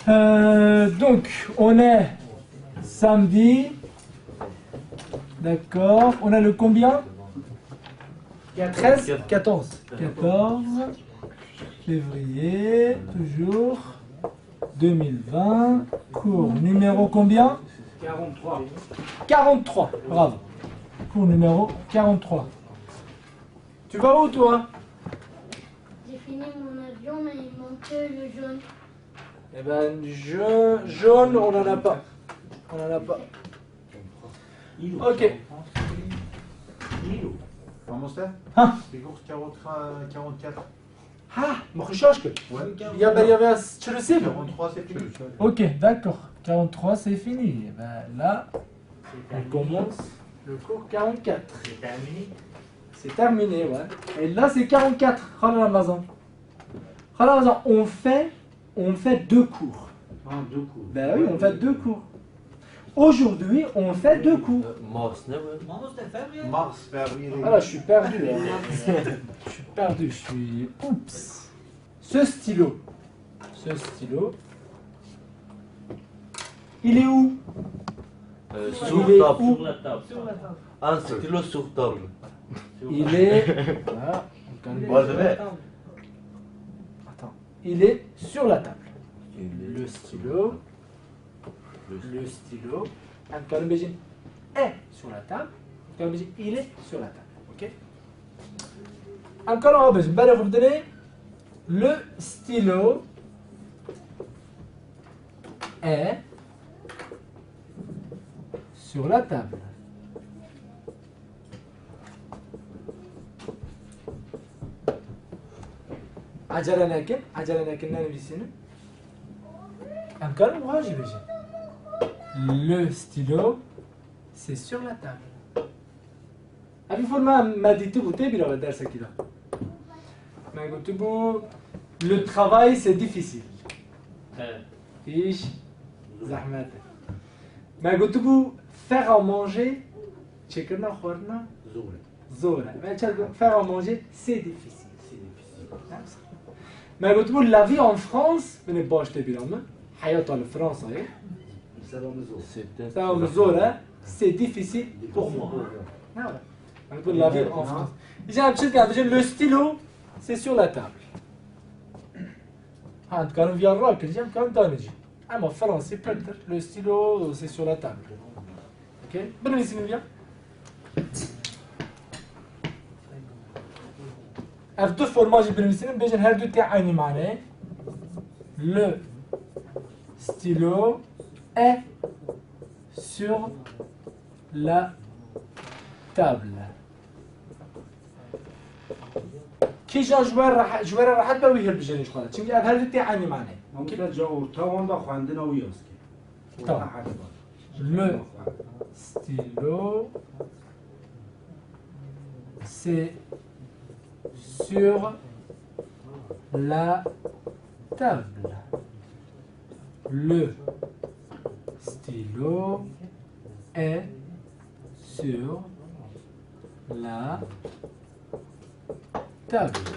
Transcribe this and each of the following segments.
Donc, on est samedi. D'accord. On a le combien? 13, 14. 14 février, toujours 2020. Cours numéro combien? 43. 43. Bravo. Cours numéro 43. Tu vas où, toi? J'ai fini mon avion, mais il manquait le jaune. Eh ben, jaune, on n'en a pas. On n'en a pas. Ok. Vamos lá? Ah. Pegou 44. Ah, ما خشاشك. Ouais. Il y avait tu le sais. 43, c'est plus. Ok, d'accord. 43, c'est fini. Eh ben, là, on commence le cours 44. C'est terminé. C'est terminé, ouais. Et là, c'est 44. Khalal Ramazan. Khalal Ramazan, on fait deux cours. Ah, deux coups. Ben oui, on fait deux cours. Aujourd'hui, on fait deux cours. Mars, février. Ah là, je suis perdu. Hein. Je suis perdu, je suis... Oups. Ce stylo, il est où? Sur Il est table. où? Sur la table. Un stylo sur table. Il est... Voilà. Moi, je vais. Attends. Il est sur la table. Il Le stylo Antoine Béjin est sur la table. Antoine Béjin, il est sur la table. Ok. Encore un Béjin. Ben, vous donner le stylo est sur la table. عجلة لكن نبيسين encore moi j'y vais. Le stylo c'est sur la table. عارفين ما ديتو تبي لو درس كده ما قلت له le travail c'est difficile ايش زحمته ما قلت له faire à manger شكلنا خورنا زورة faire à manger c'est difficile. ما قلت له la vie en France من باش تبي لهم حياة الفرنسا سلام زورة c'est difficile pour moi. La vie en France. J'ai un petit gars, le stylo, c'est sur la table. Ah, quand on vient rock, j'ai quand on dit. Ah, mon français peut-être, le stylo, c'est sur la table. Ok? Bonne nuit, bien. في deux formages بالنسبة باش هادو تاعي معناه le stylo est sur la table. كي جا جوار راح تبويه البجاني شغله تشنقي هادو تاعي معناه ممكن جو توان باخو عندنا ويوسكي. Le stylo c'est sur la table. Le stylo est sur la table.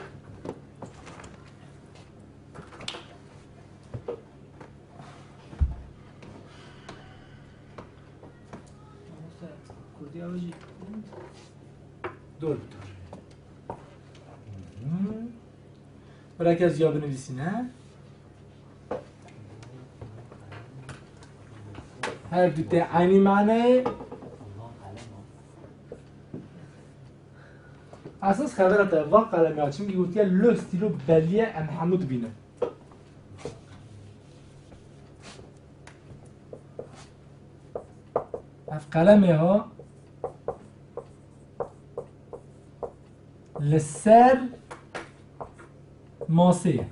دكتور مركز جواب نویسینه هر دو عینی معنی اساس خبرت واقع قلمی چون که گفتی لو ستیلو بلیه ام حمود بینه اف قلمه ها لسر ماسية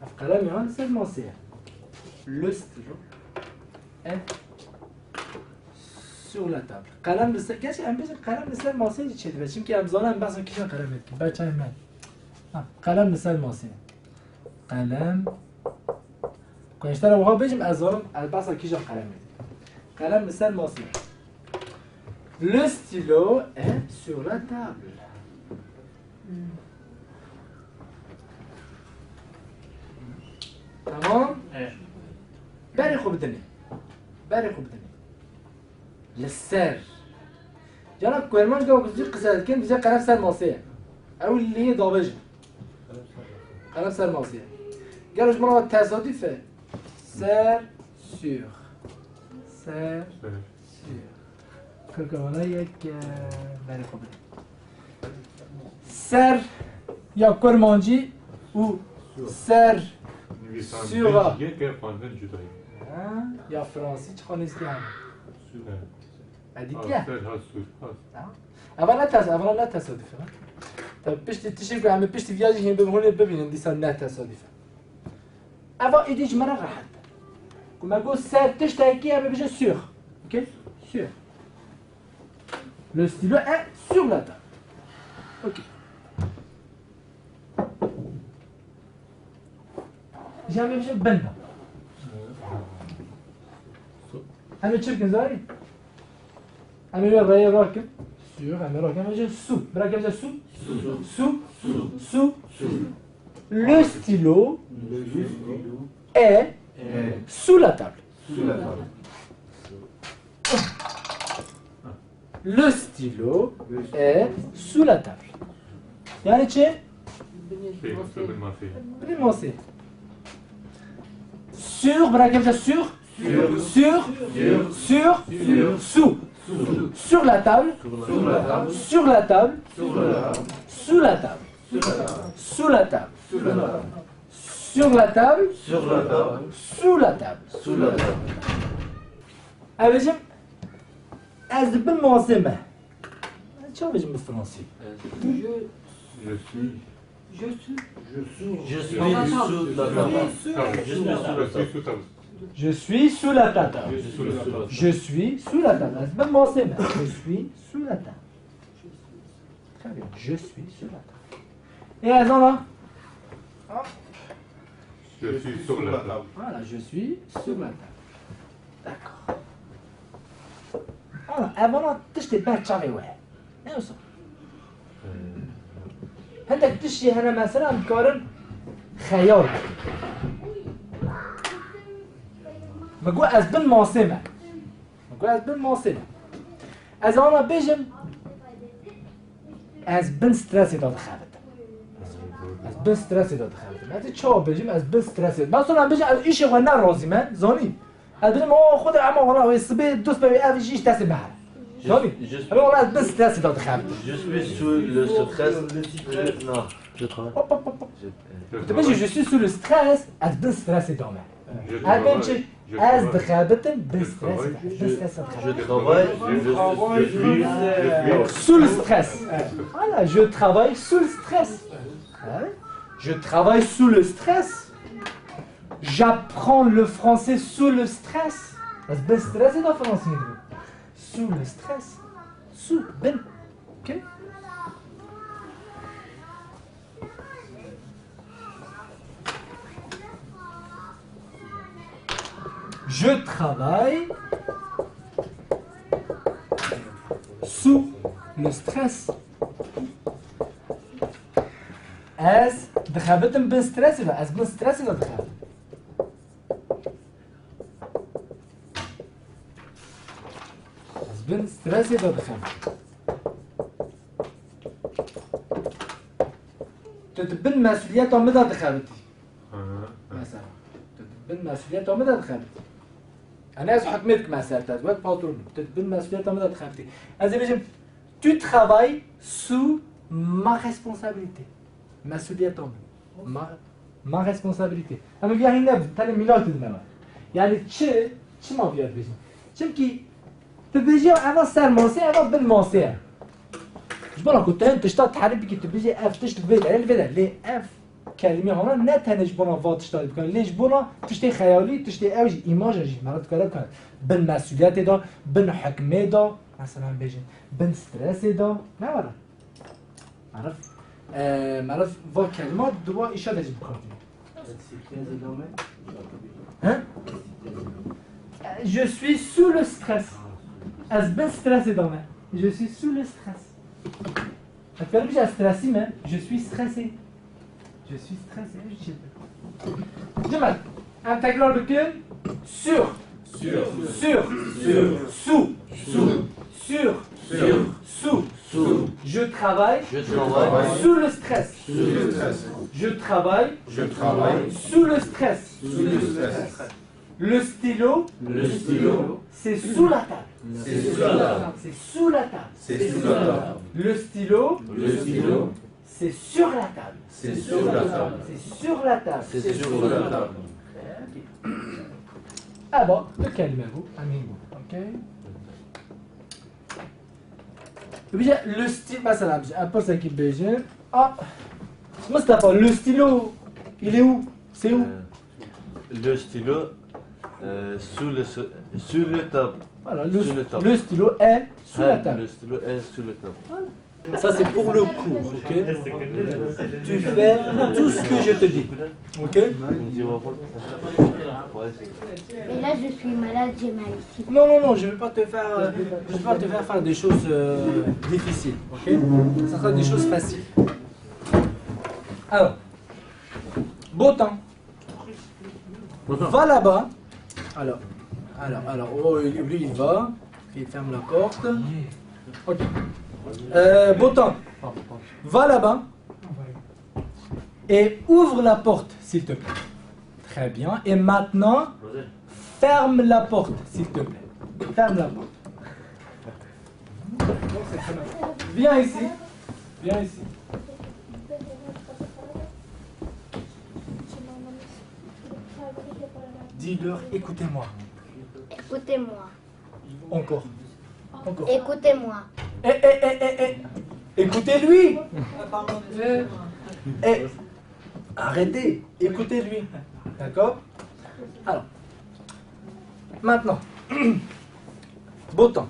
اف قلمه ها لسر ماسية لو ستيلو est sur la table. قلم لسر گرچه ام بیشتر قلم لسر ماسه چه دیگه چون که امضا هم بحثا کیشان قلم میاد بچه من قلم لسر ماسه قلم کنشتر وها بجم ازارم البحثا کیشان قلم میاد قلم لسر ماسه Le stylo est sur la table. تمام؟ إيه. بري خوب دني بري خوب دني للسر جانا كويرمان جو بزي قصة كان بزي قلب سر ماسية أو اللي هي ضابجة قلب سر ماسية قالوا جمرة تصادفة سر سور سر سور كركوانا يك بري خوب دني سر یا کرمانجی و سر سورا یا فرانسی چه خانه اسکی هم ادیتیه اولا نه تصادفه تا پشتی تشریف که همه پشتی ویاجی هم ببینه ببینن دیسا نه تصادفه اوا ایدیج مرا راحت کما گو سر تشتاکی همه بشه سور اوکی سور le stylo est sur la table ok جامعه میشه بنده همه چرکن زاری همه بیا رای راکن سور همه راکن میشه سو برای که میشه سو سو سو le stylo est sous la table le stylo est sous la table یعنی چه؟ بنیماسه sur برای که میشه sur sous sur la table sur la table sous la table sous la table sur la table sous la table بجم از بالمعظمة شو بجم بالفرنسي Je suis sous la table. Je suis sous la table. Même moi c'est même. Je suis sous la table. Très bien. Je suis sous la table. Et attends là. Je suis sur la table. Voilà, je suis sur la table. D'accord. Alors, avant là, tu t'es pas tchavé ouais. Et où ça? هندك تشي هنا مثلا مقارن خيال بقول از بن معصمة بقول از بن معصمة از أنا بيجم از بن ستريسي داد خابت از بن ستريسي داد خابت ما تشوا بيجم از بن ستريسي مثلا بيجم از إيش وانا راضي من زاني از بن ما خود عما ولا ويصبي دوس بي أفيش إيش تاسي معه زاني أنا والله از بن ستريسي داد خابت Je suis sous le stress. Non, je travaille. hop hop hop je suis sous le stress از بن ستريسي دامه هذا شيء از دخابتن بن ستريسي Je travaille. sous le stress. Voilà, je travaille sous le stress. Je travaille sous le stress. J'apprends le français sous le stress. بس بن ستريس ده فرنسي sous le stress. Sous بن. OK. Je travaille sous le stress. از دخابتم بن ستريس ولا از بن ستريس ولا دخابت از بن ستريس ولا دخابت تتبن مسؤوليات مدى دخابتي مثلا تتبن مسؤوليات مدى دخابتي انا از حكمتك مثلا تزوج باترون تتبن مسؤوليات مدى دخابتي از بيجم tu travailles sous ma responsabilité مسؤولية ما responsabilité اما بیا هنا تاني ميلاد دماغ يعني چه ما بیاد بيجم چونكي تبيجي انا سر ماسي انا بالماسي جبنا كنت انت تشتغل تحارب كي تبيجي اف تشتغل فيدا الفيدا ليه اف كلمه هنا نه تنج بنا فات تشتغل بكن ليش بنا تشتي خيالي تشتي اوج ايماجي مرات كذا بالمسؤوليات دا بن حكمه دا مثلا بيجي بن ستريس دا ما ولا عرف معرف و کلمات دو اشاره بکردیم hein je suis sous le stress از بن استرس دامه je suis sous le stress اكثر بيجي استرسي ما je suis stressé je suis stressé جمال Intégral de quel? Sur. Sur. Sur. Sous. Sur. Sous. Je travaille. Sous le stress. Je travaille. Sous le stress. Le stylo. C'est sous la table. C'est sous la table. Le stylo. C'est sur la table. C'est sur la table. Ah bon, de quel numéro? Amigo. Ok. Le stylo, مثلا un ça qui bouge. Ah, Mustafa, le stylo, il est où? C'est où? Le stylo sur le table. Voilà, sur le table. le stylo est sous la table. Le stylo est sur le table. Ça c'est pour le cours, ok? Tu fais tout ce que je te dis, ok? Mais là, je suis malade, j'ai mal ici. Non, je ne vais pas te faire, faire des choses difficiles, ok? Ça sera des choses faciles. Alors, beau temps. Va là-bas. Alors, oh, lui il va, il ferme la porte. Ok. Beau temps. Va là-bas et ouvre la porte, s'il te plaît. Très bien. Et maintenant, ferme la porte, s'il te plaît. Ferme la porte. Viens ici. Viens ici. Dis-leur, écoutez-moi. Écoutez-moi. Encore. Écoutez-moi. Écoutez-lui. Arrêtez. Écoutez-lui. D'accord? Alors. Maintenant. Beau temps.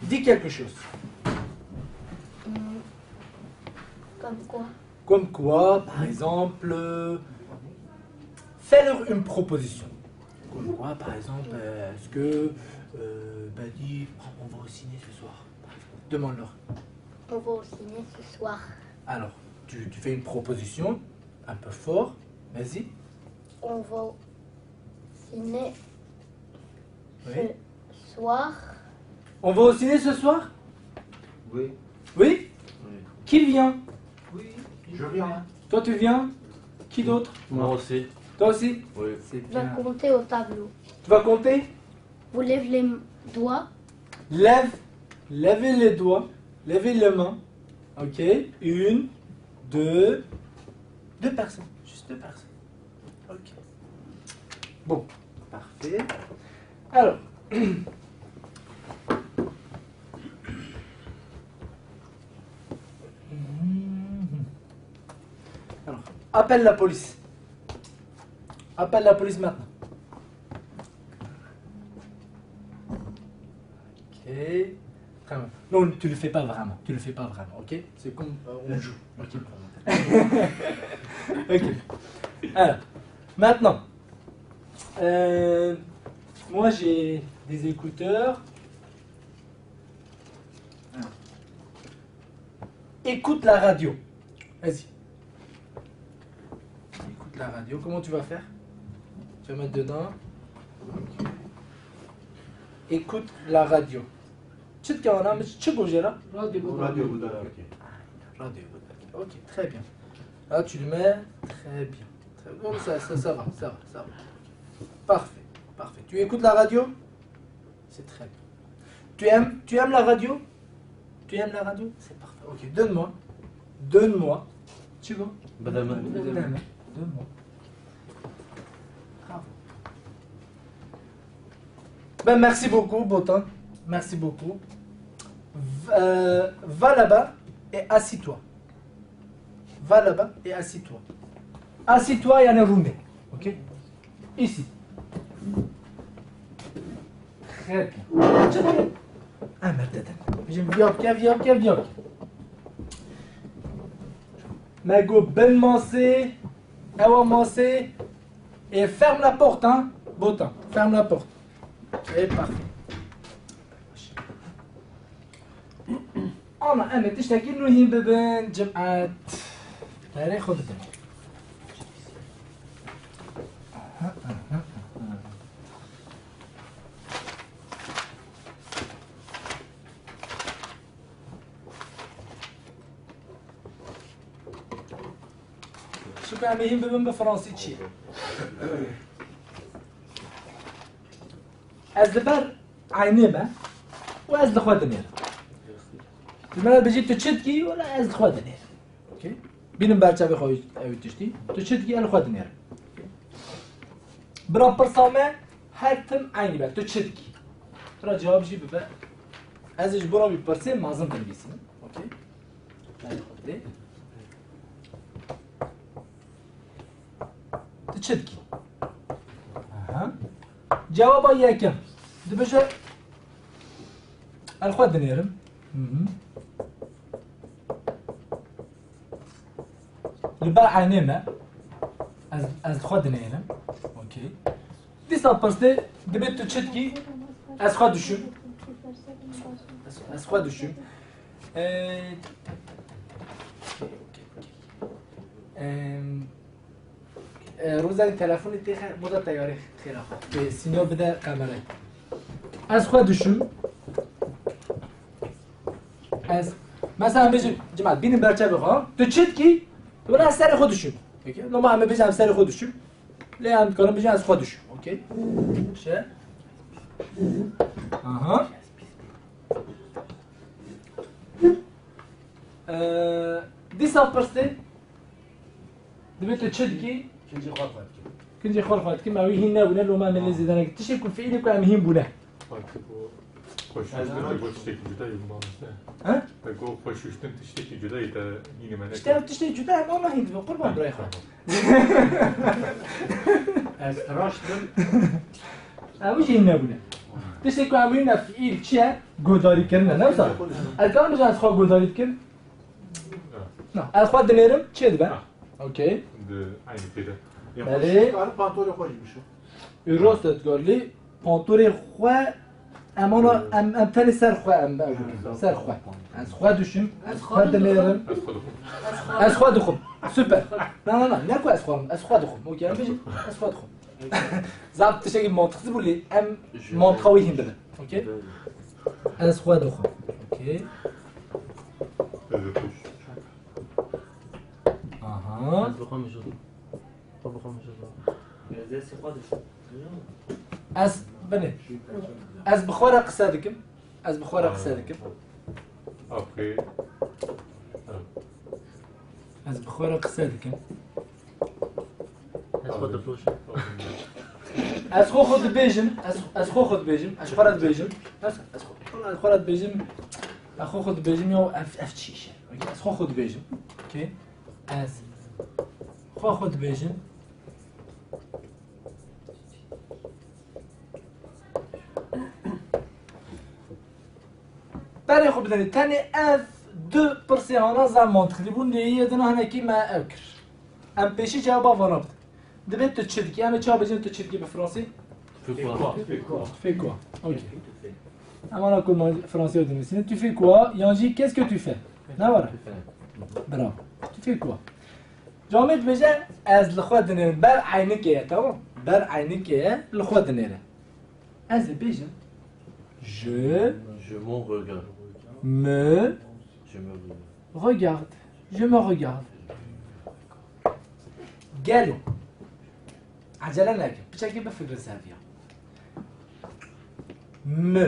Dis quelque chose. Comme quoi? Comme quoi, par exemple, fais-leur une proposition. Comme quoi, par exemple, est-ce que, dis, on va au ciné ce soir. Demande-leur. On va au ciné ce soir. Alors, tu fais une proposition, un peu fort, vas-y. On va au ciné Oui. ce soir. On va au ciné ce soir? Oui. Oui? Qui vient? Je viens. Toi tu viens? Qui d'autre? Moi aussi. Toi aussi? Oui. C'est Je vais bien. compter au tableau. Tu vas compter? Vous lèvez les doigts. Levez les doigts, levez les mains. Ok? Une, deux personnes. Juste 2 personnes. Ok. Bon, parfait. Alors. Alors, appelle la police. Appelle la police maintenant. Ok. Très bien. Non, tu le fais pas vraiment. Tu le fais pas vraiment, ok? C'est comme on joue. Ok. Ok. Alors, maintenant. Moi, j'ai des écouteurs. Écoute la radio. Vas-y. Écoute la radio. Comment tu vas faire? Tu vas mettre dedans. Ok. Écoute la radio. Tu te Radio. Radio. Ok, très bien. Là, tu le mets. Très bien. Très bien. Oh, ça va. Parfait. Tu écoutes la radio? C'est très bien. Tu aimes la radio? Tu aimes la radio? C'est parfait. Ok, donne-moi. Tu vois? Donne-moi. Bravo. Ben, merci beaucoup, Botan. Merci beaucoup. Va là-bas et assis-toi. Va là-bas et assis-toi. Assis-toi et en roumé. Ok? Ici. Très bien. Ah, merde. Viens. Mago, ben mancé. Awa mancé. Et ferme la porte, hein. Botan, ferme la porte. Et parfait. أنا تشتكي إنه هي ببان جمعات تاريخ وبدأ شو كان مهم ببن بفرنسي تشي از لبر عيني ما واز لخوات دنير المرة بجيب تشتكي ولا از لخوات دنير اوكي بينم برچه بخوای اوی تشتی تشتكي از لخوات دنير برا برسامه هرتم عيني بك تشتكي ترى جواب جي ببا ازش برا بيبرسي مازم تنبيسين اوكي طيب تشتكي اها جوابا ياكم دبشا الخوات دنيرم الباع عينينا از الخوات دنيرم اوكي دي سابرستي دبيت تشتكي از خوا düşün az خوا düşün روزا تلفن تيخ مودا تياري خير اخو سينيور بدا كاميرا از خوا düşün از مثلا بيجي جماعه بينم برچه بخوام تو چتكي ولا سر خود düşün اوكي لو ما عم بيجي سر خود düşün ليه عم كانوا بيجي از خوا düşün اوكي شه اها دي سابرستي دبيت تشدكي كنجي خرفات كما وي هنا ولا لو ما من زيدنا تشي كل فعل كان مهم بوله Koşuştun tişteki cüdayım maalesef. ها Tako koşuştun tişteki cüdayı da yine menek. اشتغل تشتري جدا والله هند قربان براي خا استراشتم وش هنا بوله تشتي كان مهم فعل چه گوداری کردن نه مثلا الان مش از خوا گوداری کن نه از خوا دنیرم چه دبا اوکی Aynı kere. بله پانتول خوش میشه راست تقولي پانتور خو امانا ام تاني سر خو ام سر خو از خوا düşün از خوا دنیرم Az از kodum. خوا دخم سوبر لا نكو از خوا دخم اوكي بيجي از خوا دخم زعما تشي منطقي بولي ام منطقوي هند اوكي از خوا دخم اوكي اها از بني از بخورة قصادكم از بخورة قصادكم Okey. از بخورة قصادكم از خو خود بيجم از خو خود بيجم از خورد بيجم از خورد بيجم از خو خود بيجم يو اف تشيشه اوكي از خو خود بيجم اوكي از خو خود بيجم برای خوب بدنید تنی اف دو پرسیانا زمان تخلیبون لیه دنا هنکی ما اوکر ام پیشی جوابا وانا بده دبید تو چدکی همه چا بجیم تو چدکی به فرانسی؟ Tu fais quoi? Ok. اما انا كل فرنسي ودنسين tu fais quoi? يانجي qu'est-ce que tu fais? نوارا برافو tu fais quoi? جامد بجه از لخواه دنیره بر عینکه تمام بر عینکه لخواه دنیره از بجه Je m'en regarde. me Je me regarde. Je me regarde. قالوا عجلة لك بشكل بفكر سافية م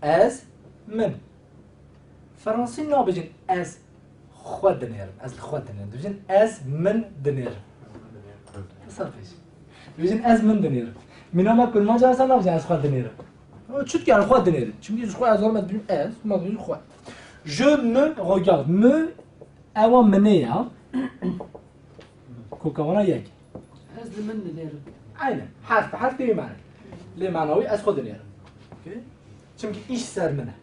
از من فرنسي نو بجن از خود دنيرم از خود دنيرم بجن از من دنيرم صافيش بجن از من دنيرم مینا ما کل ما جا اصلا نبجن از خود دنيرم چود که خود دنيرم چون که خود از ما بجن از ما بجن خود je me regarde me اوا منه یا كوكاونا ياك از من داير عينه حرف تي معنى لي معنوي از خود دنيرم اوكي چون که ایش سر منه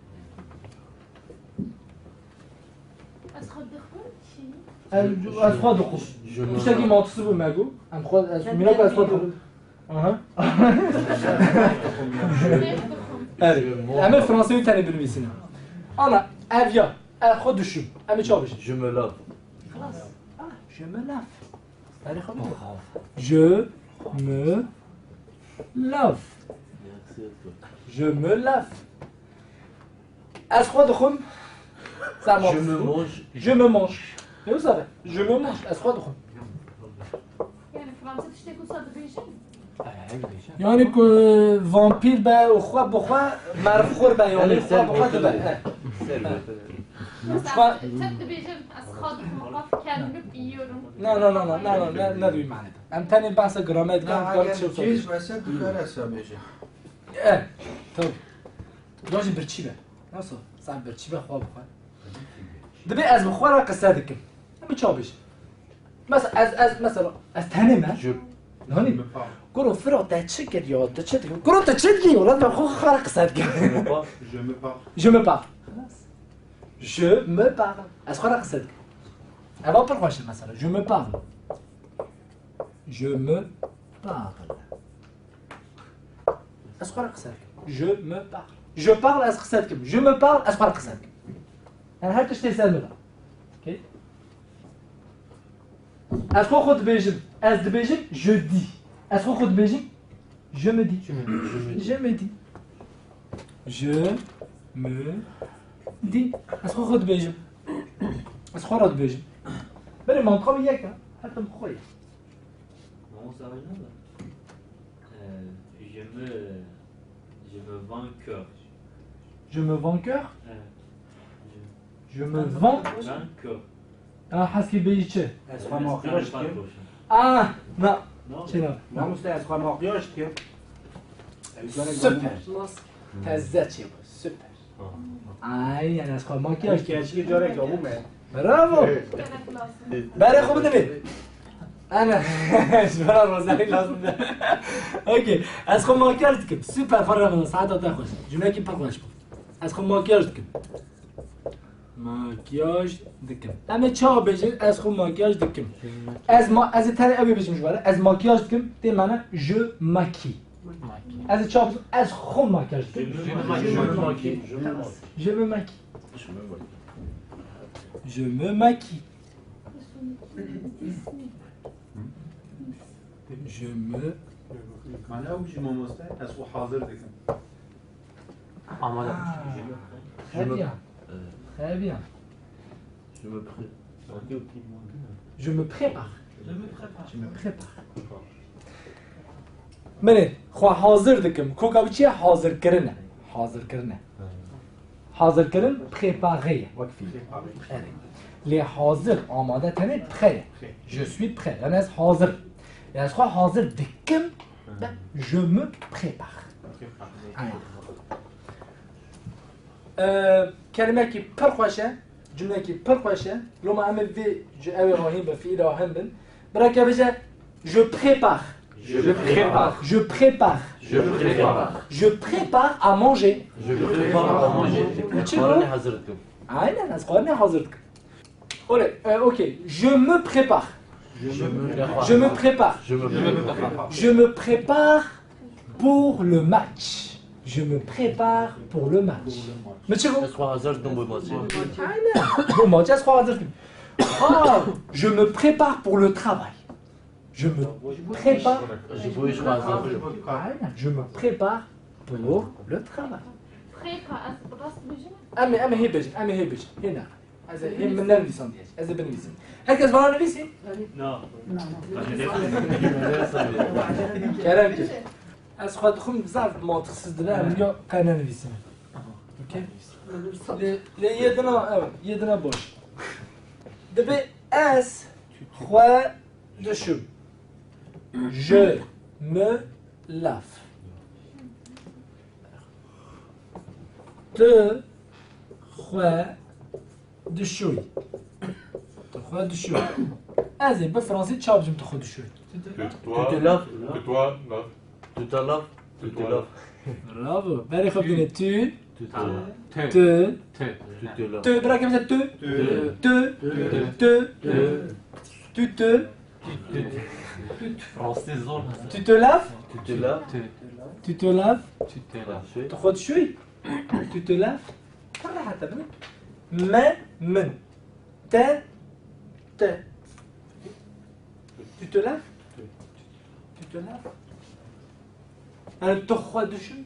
از خود بخون چی؟ از خود خوب میشه که منتصب بود مگو ام خود از مینا از خود خوب آها همه فرانسوی تنی بنویسین انا اویا خود شو همه چا بشه Je me lave. خلاص je me lave Je me lave. Je me lave. أسخد خم. Ça Je me mange. Je me mange. Et vous savez, je me mange. أسخد خم. يعني فرنسا تشتكوا صاد بيجين يعني كو فامبير با وخوا بخوا مرفخور با يعني خوا بخوا تبا. تبدأ بيجين أسخاد موقف كان بيورم لا ندوي معناتها. أم تاني بحث جرامات نه كان اگر قلت شو چیز صار. وسط دکار حساب بشه طب. راجل برتشيبة. نصو صعب برتشيبة خوا بخوا. دبي از بخوا را قصة دكم. أم تشابش. مثلا از تنمه. نهانی. گرو فرات تشکر یا تشکر. گرو تشکر یا ولاد بخوا خارق قصة دكم. Je me parle. Je me parle. Je me parle. از خوا را قصة دكم. أبغى برخوش مثلا. Je me parle. Je me parle. از خوا را قصة دكم. Je me parle. Je parle از قصة دكم. Je me parle از خوا را قصة دكم. أنا هر تشتي سالمة. اوكي. از خوا خود بيجم. از دبيجم. Je dis. از خوا خود بيجم. Je me dis. Je me dis. Je me dis. از خوا خود بيجم. از خوا راد بيجم. بله منطقة وياك حتى مخويا. Non, ça va rien. Je me vends cœur. Je me vends cœur. Je me vends. Cœur. حسكي بيجي چه؟ از خواه ماقیاش کم لا Non. چرا؟ ناموسته از خواه ماقیاش کم سوپر تزه چه بود سوپر آی انا از خواه ماکیاج که اشکی جاره که عمومه برافو كانت لازم برای خوب نمید انا شبرا روزانی لازم ده اوکی از خواه ماکیاج دکم سوپر فرق من ساعت آتا خوش جمعه کی پر خوش بود از خواه ماکیاج دکم ماکیاج دکم اما چا بجید از خواه ماکیاج دکم از تری ابی بجیم جواره از ماکیاج دکم دی معنی جو ماکی از چا بجیم از خواه ماکیاج دکم Je me maquille. Je me maquille. Je me... معنی او بجی ناموسته از خواه حاضر دکم Très bien. Très bien. Je me prépare. Je me prépare. Je me prépare. بله خواه حاضر دکم کوکا چیه حاضر کردنه حاضر کردنه حاضر کردن préparer وقتی لی حاضر آماده تنه prêt je suis prêt یعنی از حاضر یعنی از خواه حاضر دکم je me prépare کلمه که پر خوشه جمله که پر خوشه لو ما عمل في اوی راهیم به فعل راهم بن برای که بشه je prépare Je prépare. Je prépare. Je prépare. Je prépare à manger. Je prépare à manger. قرني حضرتكم. عين الناس قرني حضرتك. OK. Je me prépare. Je me prépare. Je me prépare. Je me prépare pour le match. Je me prépare pour le match. Mais tu vois أسخوا حضرتكم بالماتش. Bon, moi, tiens, je me prépare pour le travail. Je me prépare. Je me prépare pour le travail. خيخة راس بيجين أمي هي بيجي هنا. هذا هي من النبيسان ديش. هذا بالنبيسان. هل كذا نبيسي؟ Non. كلام كده. از خود خم بزاف ما تخصص دنا مليو قانا نبيسان. اوكي؟ ل يدنا باش. دبي اس خوا دشو. Je me lave. Te خوا دشوي. تخوا دشوي. ازين بالفرنسي تشاب جم تخوا دشوي. Tu te laves. Que toi, là. Tu te laves. Tu te laves. برافو. بري خب دينا tu Tu te laves. te Tu te laves. te برا كم te tu te tu te laves Tu te laves. tu te laves Parfait. تخوا دشوي tu te laves فرح حتى من ت Tu te laves? Tu te laves? أنا تخوى دشم.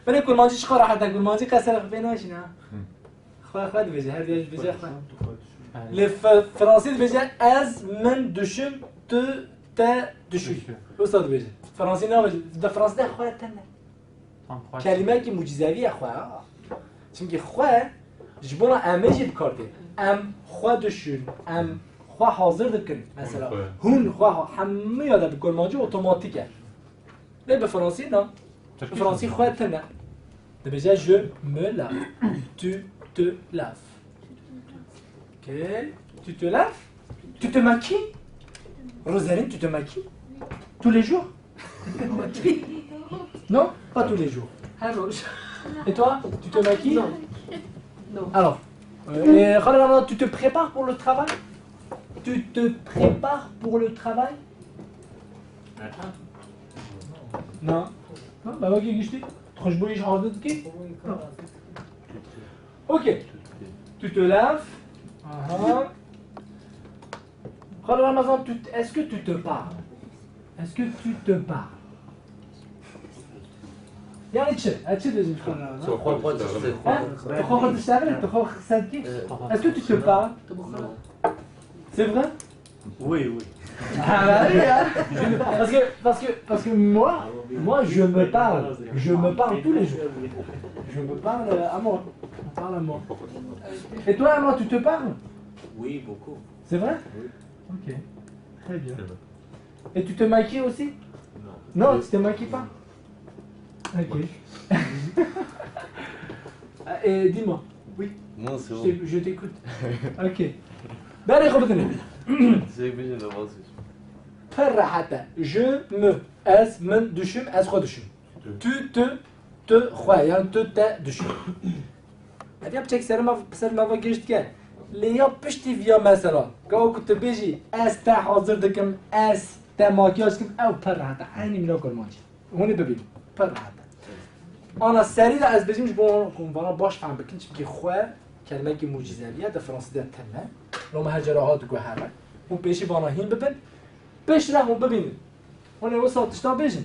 بنا كل ما تجي شخرا حتى كل ما تجي كسر بينا شنا. خوا بيجي هذا بيجي خوا. الفرنسي بيجي از من دشم تا دشم. وصل بيجي. فرنسي نام ده فرنسي ده خوا تنا. كلمة كي معجزوية خوا. چونكي خوا جبنا أمجي بكارتي. أم خوا دشم. أم خوا حاضر دكن مثلا. هون خوا همه ياده بكل ما جو أوتوماتيكه. لا بالفرنسي لا. بالفرنسي خوا تنا. ده بيجي je me lave. Tu te laves. Ok. Tu te laves? Tu te maquilles? Rosaline, tu te maquilles? Tous les jours? Non? Pas tous les jours. Et toi? Tu te maquilles? Non. Non. Alors, et Khalil, tu te prépares pour le travail? Tu te prépares pour le travail? Non. Non? Bah ok, Guichti. Ok. Tu te laves. Khalil, maintenant, est-ce que tu te parles? Est-ce que tu te parles? يعني تشد لازم تكون تخوخ تشتغل تخوخ صدقي est-ce que tu te parles c'est vrai Oui, oui. parce que moi je me parle tous les jours je me parle à moi on parle à moi et toi Amand tu te parles Oui, beaucoup. c'est vrai ok très bien et tu te maquilles aussi non tu te maquilles pas. Ok. Et dis-moi. Oui. Moi, c'est bon. Je t'écoute. Ok. Ben, les خبطني. C'est obligé d'avancer. فرحة. Je me. Es من دشم. Es خو دشم. Tu te خو يعني te دشم. هذه بتشك سر ما بقيشت كان. ليا بشتي فيا مثلا. قاو كنت بيجي اس تا حاضر دكم اس تا ماكياج كم او فرحة. عيني من اكل ماجي. هوني ببين. فرحة. أنا سريع از بزيمش بون وانا باش فهم بكنش بكي خواه كلمة كي معجزوية ده فرنسي ده تمام لو ما هجراهات وكو هذا وبيشي بانا هين ببن بيش راهم ببينن وانا وصلت شتا بيجن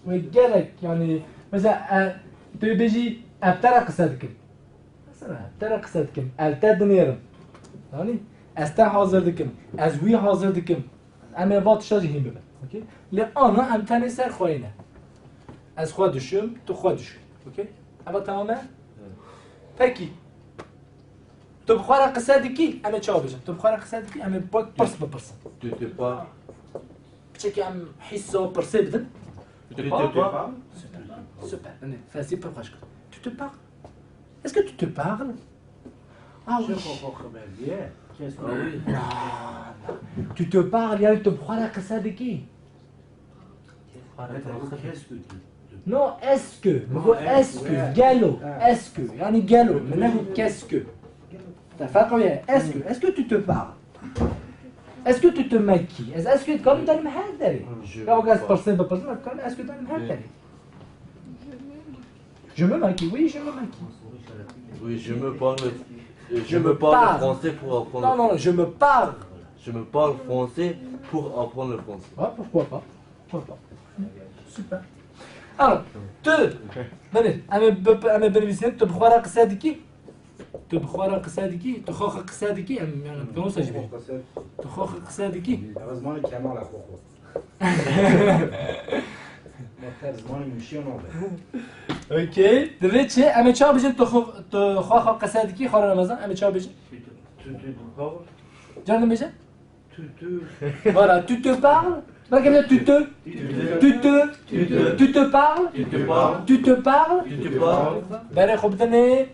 ويقالك يعني مثلا تو بيجي ابترق صدقكم مثلا ابترق صدقكم التا دنيرم يعني استا حاضر دكم از وي حاضر دكم اما باتشا هين ببن اوكي لأنا ام تاني سر خوينه از خوا دشم تو خوا دشم اوکی اما تمامه پکی تو بخوره قصه دیکی اما چا بجن تو بخوره قصه دیکی اما باید پرس بپرسن Tu te parles. بچه ام حسا پرسه بدن Tu te parles. super نه فاسي پر خوش کن tu te parles est-ce que tu te parles ah oui Qu'est-ce Ah oui. tu te parles يعني تو بخوره قصه دیکی Qu'est-ce que tu... non est-ce que est-ce que gallo est-ce que يعني gallo maintenant qu'est-ce que t'as وياه est-ce que tu te parles est-ce que tu te maquilles est-ce que comme dans le محل لو قاس برسيبه برسيبه كان est-ce que dans le محل je me maquille oui je me maquille Oui, je me parle français pour apprendre. non je me parle Je me parle français pour apprendre le français. ah pourquoi pas super alors بنت انا بنفسين تبخوا راه قصادكي تبخوا راه قصادكي تخوخ قصادكي يعني بنوصل جبي تخوخ قصادكي Heureusement, les camons la coco. Heureusement, ils me chient en envers. اوكي دريتشي اما تشاو بيجن تخوخ قصادكي خور رمضان اما تشاو بيجن Tu te parles? جرنا بيجن Tu te... voilà tu te parles ما كان tu te parles Tu te parles. tu te parles Tu te parles. باري خبطني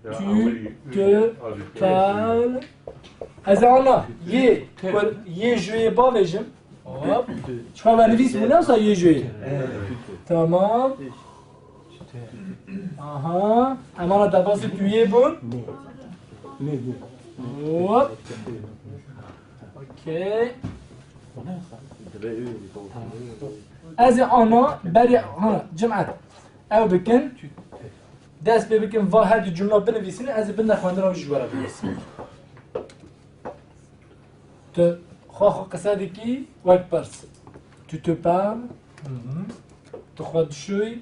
tu te parles هذا عنا ي جوي با بيجن هوب شو ما نفيس ولا صار ي جوي تمام اها امانه داباس tu es bon هوب اوكي از انا بري ها جمعت او بكن داس بكن فا هاد الجمله بنفيسين از بنا خواندرا جوارا بس ت خو قصدكي وقت برس. Tu te parles. تخوض شوي.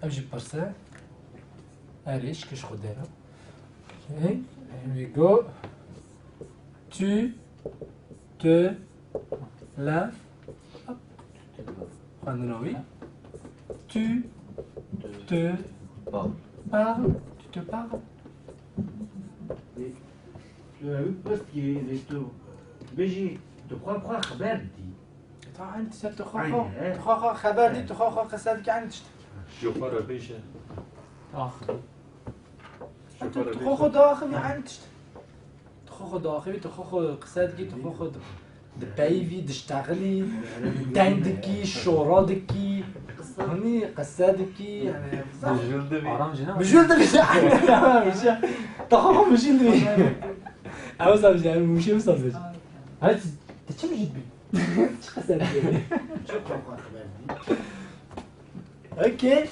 أمشي برسة. أريش كش خدينا. Okay. Here we go. Tu te laves. Hop. عندنا oui. Tu te parles. Tu te parles. بس يريتو بيجي تخوا خبر دي أنت تخوخ خبر دي تخوخ قصدك عن تشت. شوفر بيشه آخر تخوخ داخل عن تشت. تخوخ داخلي تخوخ قصدك تخوخ دبايفي دشتغلي دندكي شورادكي هني قصدكي يعني بجلد مش تخوخ مش اللي عاوز أمشي مش مصدق هاي تشم جد بي قصدك شو تخوا خبر دي اوكي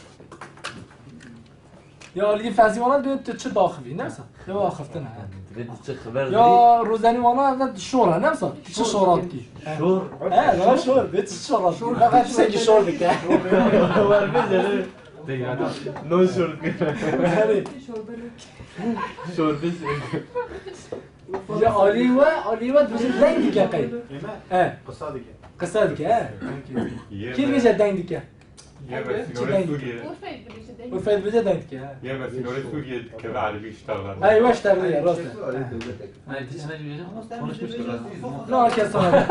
يا اللي فازي وانا تتش داخلي نفسها يا خفتنا تريد تخبر يا روزاني وانا الشورى نفسها تتش شوراتكي شور لا شور بيت الشورات لا غير تسجل شور بك نو شور شور بس يا اوليوا دوز دايندك يا قيد قصادك قصادك كيف بيجا دايندك يا بس نورة سوريا وفايد بليش الدنيا وفايد بيجا دايندك يا بس نورة سوريا كذا على بيشتغل ايوه اشتغل يا روز لا كالسونا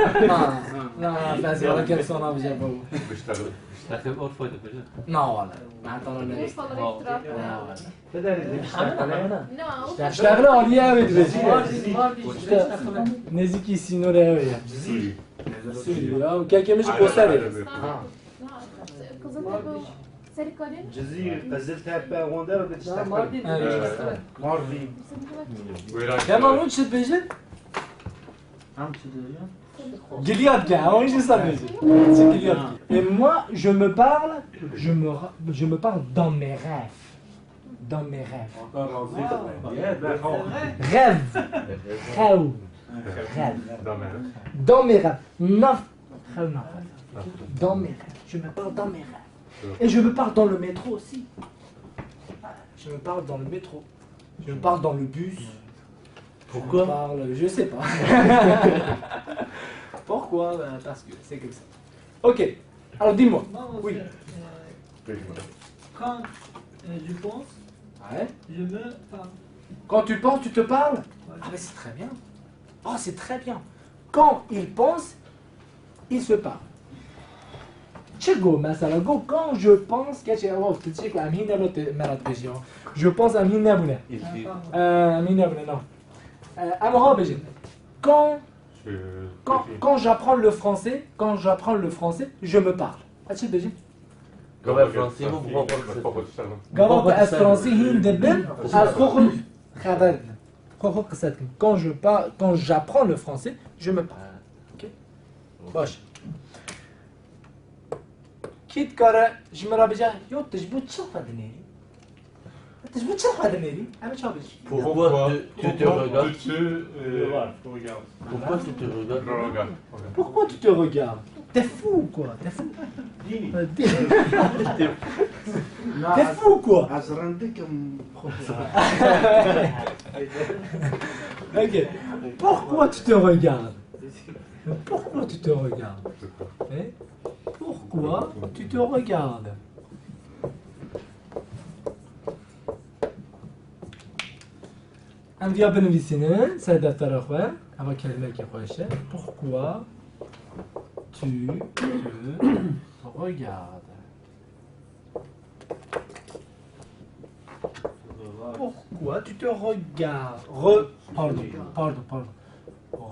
لا فازي ولا كالسونا بيجا بو بيشتغل لكن اور فايدة بجد لا والله ما طلعنا ليش والله بيكتراب لا والله لا اشتغل اوليا بيجي نزيكي سينو راوية سوري سوري كاكي مش قصري قصدك سرقالين جزير قزلتها باغوندر بدك تشتغل ماردين مارفين كمان وش بيجي عم تدري Gilliard qui a enregistré ça c'est Gilliard. Et moi je me parle je me parle dans mes rêves. Dans mes rêves. Rêve. Rêve. Rêve. Dans mes rêves. Non. Dans mes rêves. Je me parle dans mes rêves. Et je me parle dans le métro aussi. Je me parle dans le métro. Je me parle dans le bus. Pourquoi Je sais pas. Pourquoi parce que c'est comme ça. Ok. Alors dis-moi. Oui. Quand je pense, Ouais. je me parle. Quand tu penses, tu te parles. Ah mais c'est très bien. Oh c'est très bien. Quand il pense, il se parle. Tchego, مثلا go quand je pense que je pense à Minabuna. Minabuna non. Quand j'apprends le français, je me parle. As-tu déjà? Comme un français, vous pourrez قرأت الفرنسي هندبن الخوخ خبر خوخ قصتكم quand j'apprends le français je me parle ok باش كي تكره جمرا بجا يو تجبو تشوف هذا نيري تجبو تشوف هذا نيري انا شوف Pourquoi tu te regardes Pourquoi Pourquoi tu te regardes pourquoi tu te regardes t'es fou quoi t'es fou t'es fou quoi عزرندكم ok pourquoi tu te regardes pourquoi tu te regardes eh pourquoi tu te regardes أنبياء بن فيسينين سادة الأخوة أما كلمة كيفاش pourquoi tu te regardes pourquoi tu te regardes pardon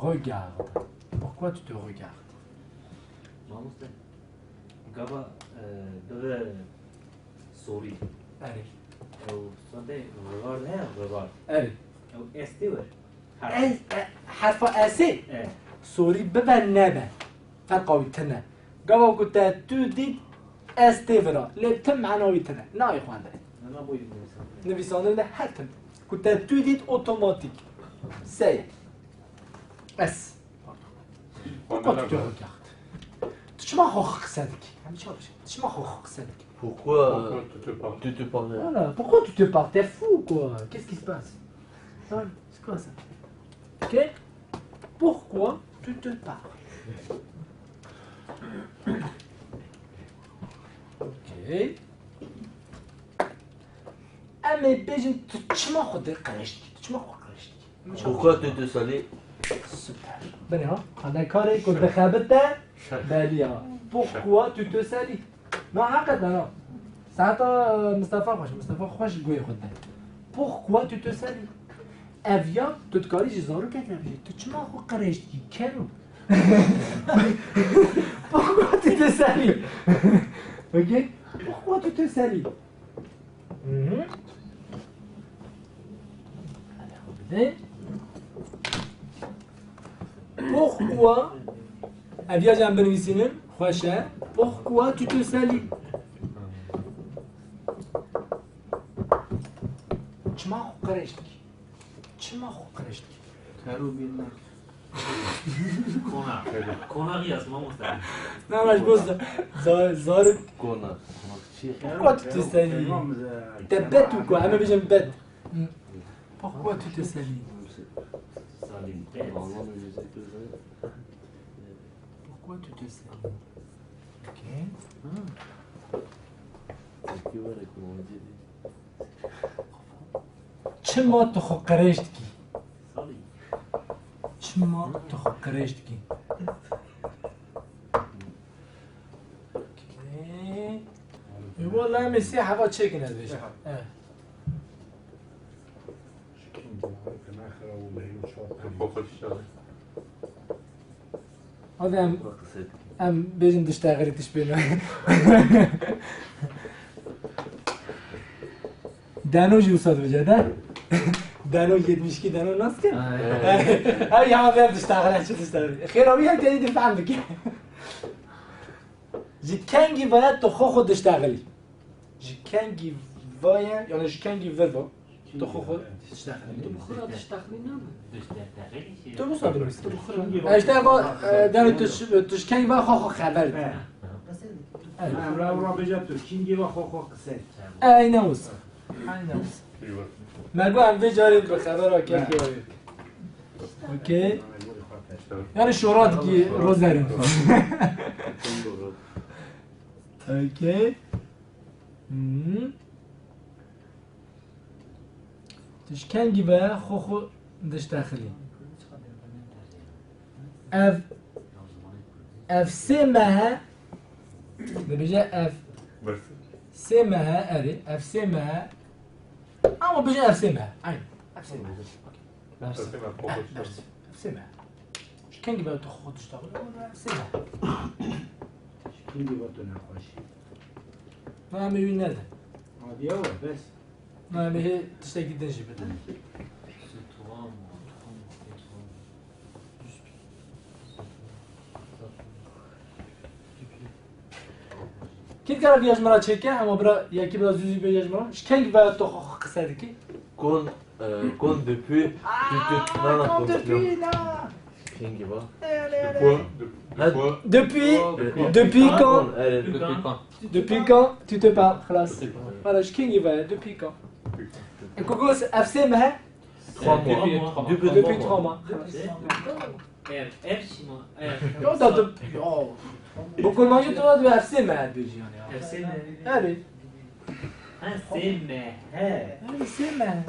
regarde pourquoi tu te regardes قبا دغه سوري allez او صدق غار ها غار allez او استور حرف أسي سوري ببا نبا فرقوي تنا قبل قلت تو دي استيفرا لي تم عناوي تنا لا يا اخوان انا ابوي نبي صندوق ده حتى كنت تو دي اوتوماتيك سي اس Pourquoi tu te regardes? Tu m'as regardé. Tu m'as regardé. Pourquoi Tu te parles. tu te parles? Voilà, pourquoi tu te parles? T'es fou quoi? Qu'est-ce qui se passe? Hein? C'est quoi ça? Ok? Pourquoi tu te parles? Ok. Ah mais بيجي تشمخ دقيقتي تشمخ دقيقتي. Pourquoi tu te salis? Super. بني ها أنا كاري كنت خابته باليا. Pourquoi tu te salis? Non عقد أنا. ساعتها مصطفى خوش قوي خدنا. Pourquoi tu te salis? أفيا تتكاري جزارو كتلفي تشمخ قريشتي كانوا. Pourquoi tu te salis? Ok? Pourquoi tu te salis? Pourquoi? Avia جنب بنویسیم خوشه. Pourquoi tu te salis? چما قرشتی؟ چما قرشتی؟ ترو بیرنا کناری است ما مستقیم نه مجبور زار Kona. Pourquoi tu te salis? T'es bête ou quoi? Ah mais j'aime bête. Pourquoi tu te salis? سالیم بيت Normalement, je sais que c'est. Pourquoi tu te salis? Ok. Tu vois, comment on dit. چما تخو قرشتکی؟ سالیم چما تخو قرشتکی؟ والله مسی هوا چک نداشت. با خودش داره. آدم C'est ام بيجن تشتغلي تشبينه. دانو جو صاد وجده. دانو يدمشكي دانو ناس كده. هاي يا ما بيرد تشتغل شو تشتغل. خير أوي هاي تاني دفع عنك. جي كانجي باید تو خود تشتغلی. جي كانجي باید يعني جي كانجي فيربو تو خود تشتغلی. تو بخورا تشتغلی نمه تو بسا بنویسی. تو بخورا. اشتغل دانو توش كانجي باید خود خبر. را بجا ترکینگی و خو قصه ای نوز. ای نوز. مگو هم بجارید به خبر ها که اوکی. یعنی شورا دیگه روز داریم. اوکی. تشکنگی به خو دش داخلی. اف سه ماه نبیجه اف بس سه ماه اری اف سه ماه اما بيجي اف سي ماه عين اف سي ماه بس ما فوقش داره. اف سي ماه كان قبل تاخذ تشتغل اف سي ماه ترکینگی با تو نخواشی ما مي وين هذا عادیه و بس ما مي هي تشتاق تنجي بدل كيف قال بياج مرا تشيكا اما برا يا كي بلا زوزي بياج مرا اش كان قبل تاخذ قصادك Con depuis. Non, non, depuis là Kingi va. Depuis quand Depuis Depuis quand tu te parles خلاص voilà je كينغ va depuis quand كوكو FC مها 3 mois. depuis 3 mois beaucoup de manger toi de FC مها بيجي يعني allez FC مها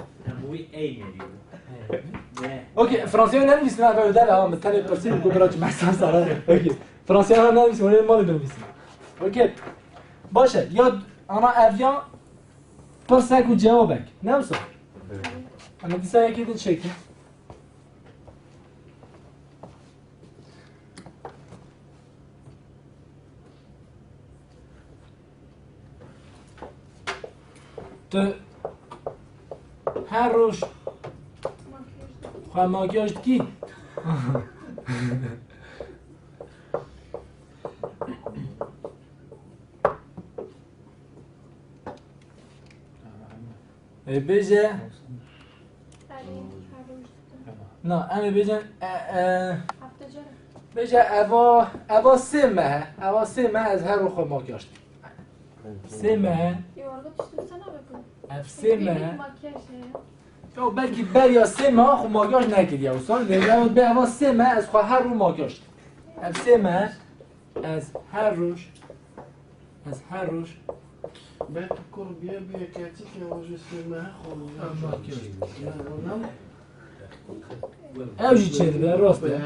اوكي فرنسي انا نسمع بعد لا مثلا برسي كبرات مع صار اوكي فرنسي انا نسمع ما ندير نسمع اوكي باشه يا انا افيان برسك وجاوبك نوصل انا بدي اسوي اكيد نشيك ت هر روز خواهی ماکیاج کی؟ بیجه نه اما بیجه بجا اوا سه ماه از هر رو خود ماکیاج 3 ماه Yorga düştürsene bakın. اف 3 ماه Makyaj ne? یا بلکه بر یا 3 ماه خب ماکیاج نکردی یا سال دیگه به اوا 3 ماه از خود هر رو ماکیاج اف 3 ماه از هر روش Bem, tu corbia bem aqui, que hoje se me اوجی چه ده راسته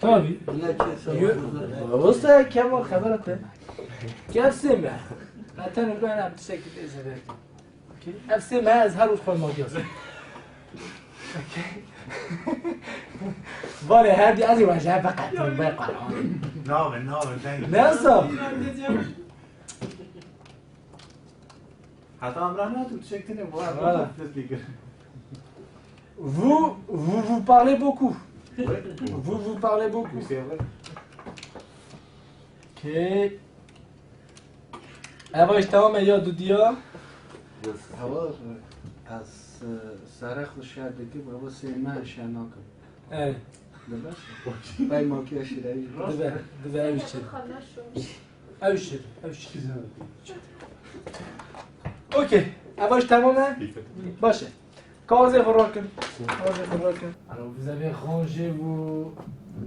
تابی واسه کمال خبرته که اف 3 ماه حتی نگاه هم تشکل ازده اف 3 ماه از هر روز خود ماکیاج ولی هر دی از این وجه فقط بقرآن نامه تنگ نرسم حتی امران تو تشکتی نمو Voilà. Vous parlez beaucoup. Vous parlez beaucoup. C'est vrai. Ok. اولش تمام یاد دیا هوا از سرخ شهردگی بابا سه ماه شناکم اه درست بای ماکیاج شیرایی دبه اوش چه اوش اوکی اولش تمامه باشه کاغذ خوراکن alors vous avez rangé vos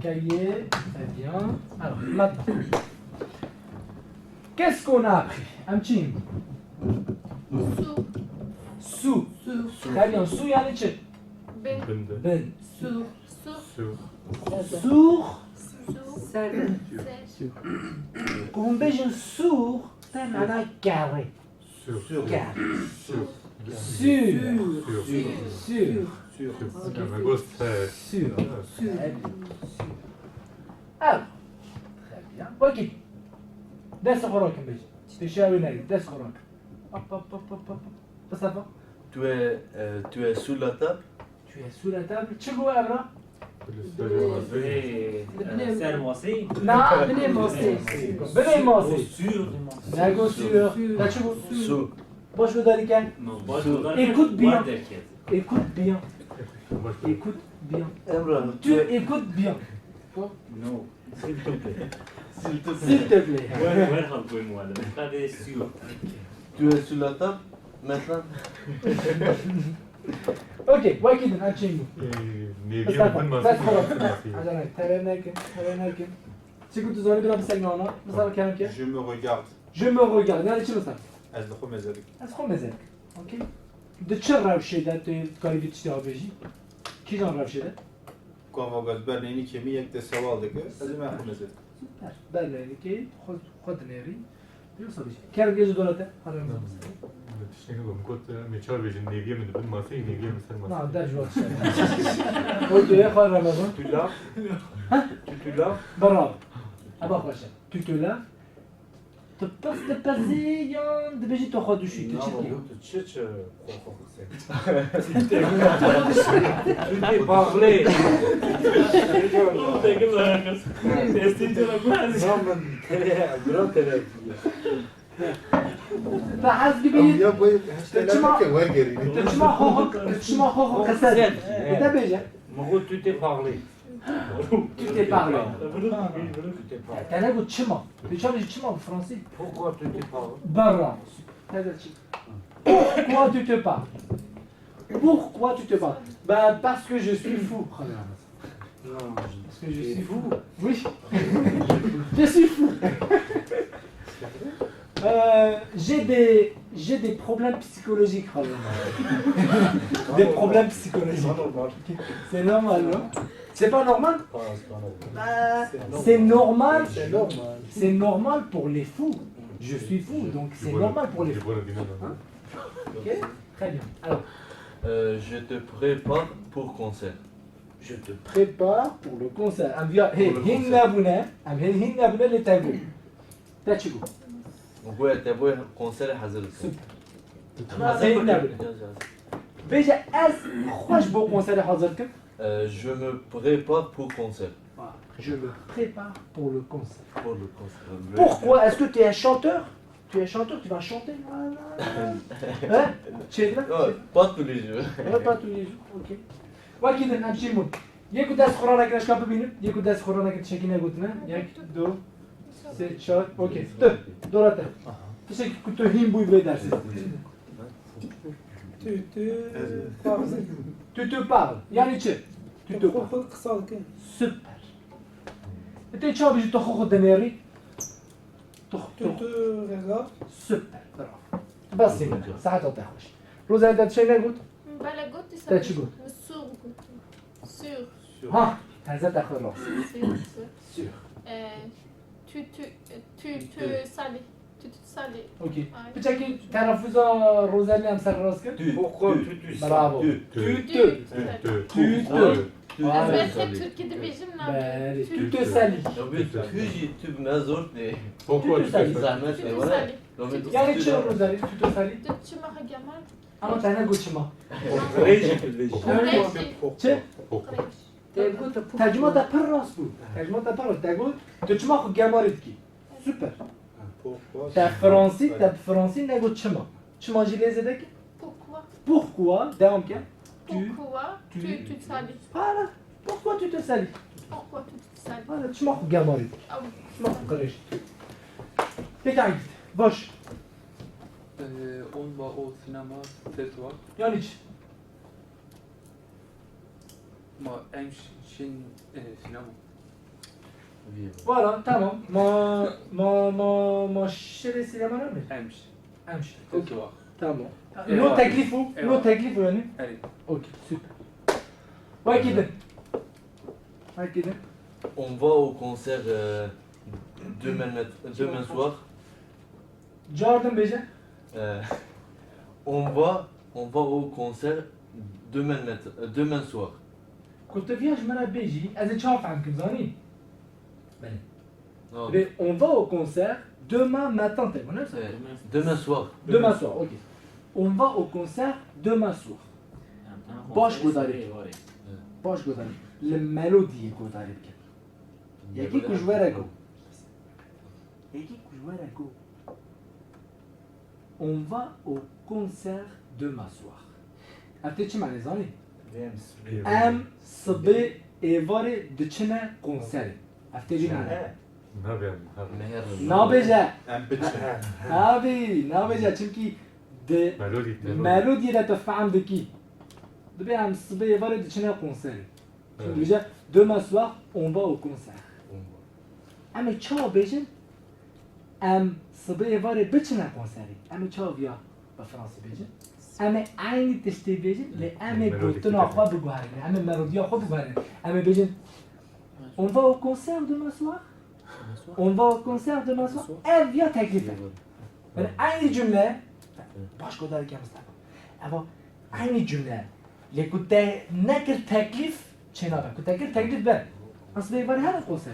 cahiers très bien alors maintenant qu'est-ce qu'on a appris امچین Su. سو très bien سو یعنی چه Ben. Binde. بن Su. Su. Sur. سور Su. Ser. Ser. اون بجن سور در معنی گره Sur. گره Sur. سور Ja, men gott här. Sûr. Alors, très bien. Ok. دست خوراکم بجی. تشاوی نگید. دست خوراک. Hop. بس افا. Tu es sous la table. Tu es sous la table. چه گوه ابرا؟ Sermosi. نه بنی ماسه. بنی ماسه. Sur. نگو سور. نه چه گو؟ Sous. باش رو داری کن. Non, moi je voudrais Écoute bien. boire derrière. Écoute bien. Moi, je Écoute bien. Emrah, Tu écoutes bien. Non. S'il te plaît. S'il te plaît. Ouais, un peu moi. Pas des sûr. tu es sous la table maintenant. Ok. واكيد نعطيني. Neviye بس bakın بس masayı. خلاص عشان تبعنا چی گفت زاری برام سگنانا مثلا کردم که Je me regarde. je me regarde یعنی چی مثلا از لخو مزارك. از خود مزن اوکی ده چه روشی ده تو کاری بیشتر آبیجی کی جان روشی ده Quand on va se barrer kemi یک سوال دیگه. از من خو مزارك. بله که خود نری بیو سابیجی کار گیج دولته حالا Düşünün oğlum, kot meçhar bejin neviye mi dedin masayı neviye mi sen نه masayı? در جواب شد اوکی خواهر رمضان Tu laves. Tu laves. برام ابا خوشه تو تولا تپسی یان دبیجی تو خود دوشی تو چی کی Tu t'es parlé. بحث ببینید Ya bu Çıma- var geri. تشما خوخو قصد ده بیجه Moreau, tu t'es parlé. tu t'es parlé Tu t'es parlé. تنه گو چما بیچا بیجی چما فرانسی Pourquoi tu t'es parlé? برا هذا چی Pourquoi tu te parles Pourquoi tu te parles Bah parce que je suis fou Non. Parce que je suis fou Oui Je suis fou j'ai des problèmes psychologiques Des problèmes psychologiques C'est normal non C'est pas normal C'est normal C'est normal pour les fous Je suis fou donc c'est normal pour les fous Ok Très bien alors Je te prépare pour concert. Je te prépare pour le concert. Am diyor, hey, hinna buna, am hinna buna le tabu. Tachigo. وبويا تبوي كونسير حاضر. Hinna buna. Beja az خوش بو concert hazır kim? Je me prépare pour concert. Je me prépare pour le concert. Pour le concert. Pourquoi? Est-ce que tu es un chanteur? Tu es un chanteur, tu vas chanter? Hein? Tu es là? Ouais, pas tous les jours. Ouais, pas tous les jours, ok. واكيد نمشي المهم یک و دست خورانه که نشکا ببینیم یک و دست خورانه که چکی نگوتنه یک دو سه چهار اوکی دوراته تشکی که تو هیم بوی به درسی تو parles یعنی چه؟ تو قصال كان سوپر انت چه بیشی تو خود دنیاری؟ تو ريغارد سوپر برافو بس این ساعت ها تخوش روز انت چه نگود؟ بله گفتی تا چی گفت؟ سور گفت سور ها تنزه تخوی راست سور تو سالی سالی اوکی بچه تلفظ روزلی هم سر راست کرد؟ برافو از بهتر ترکی دبیجم بله تو سالی Tu m'as zorné. Pourquoi tu fais ça? Zahmet تو ne voilà. سالی یعنی چه روزلی تو سالی؟ تو چی ماه گمال اما تنه گو چی ما؟ ريجي في الفيجي چه؟ Pourquoi? ترجمه تا پر راست بود ترجمه تا پر راست تگو تو چما خو گمارید کی سوپر تا فرانسی نگو چما چما جیلی زده کی پوکوا pourquoi دوام که پوکوا تو سالی voilà pourquoi tu te salis پوکوا تو سالی voilà چما خو گمارید او چما خو قرشت بگید باش On va au cinéma ce soir. یعنی چی؟ ما امشي سينما. voilà تمام ما شیر سینما نمید امشي امشی ce soir. تمام نو تکلیفو یعنی Allez. اوکی سوپر وای کده وای کده On va au concert demain soir. جاردن بجه On va au concert demain soir. كنت فيهاش مرة بيجي از چهار فهم كم زاني بله Non, Mais on va au concert demain matin t'es bon ça demain soir. demain soir ok on va au concert demain soir باش گذاری باش گذاری الملودی گذاری بکن یکی کجوره گو on va au concert demain soir افته چی معنی زانی؟ ام صبح ایوار دچنه کنسر افته بی معنی نابجه نابجه چونکی ده ملودی را تفهم دکی دبی ام صبح ایوار دچنه کنسر بجه demain soir on va au concert اما چا بجن ام صبح ایوار بچنه کنسری اما چا بیا به فرانسی بجن اما عینی تشتی بجن لی اما گوتن آخوا بگوهرین اما ملودی آخوا بگوهرین اما بجن on va au concert demain soir on va au concert demain soir ev یا تکلیفه ولی عینی جمله باش گذاری که مستقیم اما عینی جمله لی کته نکر تکلیف چه نابه کته نکر تکلیف بر اصلا ایواری هر کنسر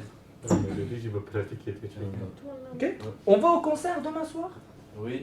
Je vais pratiquer tes choses. Ok. On va au concert demain soir Oui.